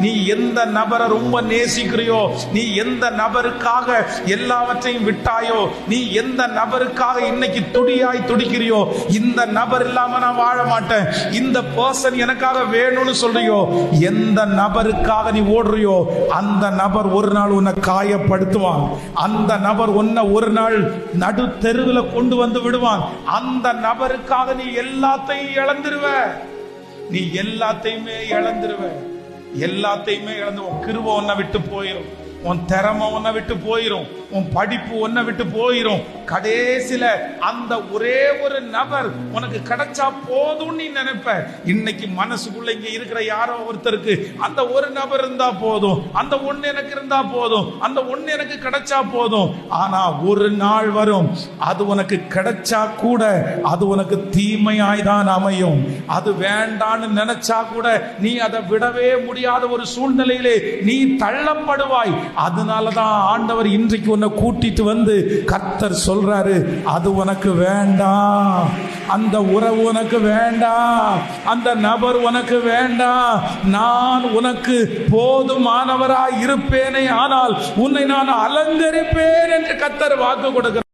நீ எந்த நபரை ரொம்ப நேசிக்கிறியோ, நீ எந்த நபருக்காக எல்லாவற்றையும் விட்டாயோ, நீ எந்த நபருக்காக இன்னைக்கு துடியாய் துடிக்கிறியோ, இந்த நபர் இல்லாம நான் வாழ மாட்டேன், இந்த பர்சன் எனக்காக வேணும்னு சொல்றியோ, எந்த நபருக்காக நீ ஓடுறியோ அந்த நபர் ஒரு நாள் உன்னை காயப்படுத்துவான். அந்த நபர் உன்னை ஒரு நாள் நடு தெருவில் கொண்டு வந்து விடுவான். அந்த நபருக்காக நீ எல்லாத்தையும் இழந்துருவ. நீ எல்லாத்தையுமே இழந்துருவ. எல்லாத்தையுமே இழந்து உன் கிருபை உன்னை விட்டு போயிடும், உன் திறமை உன்னை விட்டு போயிரும், உன் படிப்பு உன்னை விட்டு போயிரும். கடைசியில அந்த ஒரே ஒரு நபர் உனக்கு கிடைச்சா போதும் நீ நினைப்ப. இன்னைக்கு மனசுக்குள்ள இங்க இருக்கிற யாரோ ஒருத்தருக்கு அந்த ஒரு நபர் இருந்தா போதும், அந்த ஒண்ணு எனக்கு இருந்தா போதும், அந்த ஒண்ணு எனக்கு கிடைச்சா போதும். ஆனா ஒரு நாள் வரும், அது உனக்கு கிடைச்சா கூட அது உனக்கு தீமையாய்தான் அமையும். அது வேண்டான்னு நினைச்சா கூட நீ அதை விடவே முடியாத ஒரு சூழ்நிலையிலே நீ தள்ளப்படுவாய். அதனாலதான் ஆண்டவர் இன்றைக்கு உன்னை கூட்டிட்டு வந்து கர்த்தர் சொல்றாரு, அது உனக்கு வேண்டாம், அந்த உறவு உனக்கு வேண்டாம், அந்த நபர் உனக்கு வேண்டாம், நான் உனக்கு போதுமானவராய் இருப்பேனே, ஆனால் உன்னை நான் அலங்கரிப்பேன் என்று கர்த்தர் வாக்கு கொடுக்கிறார்.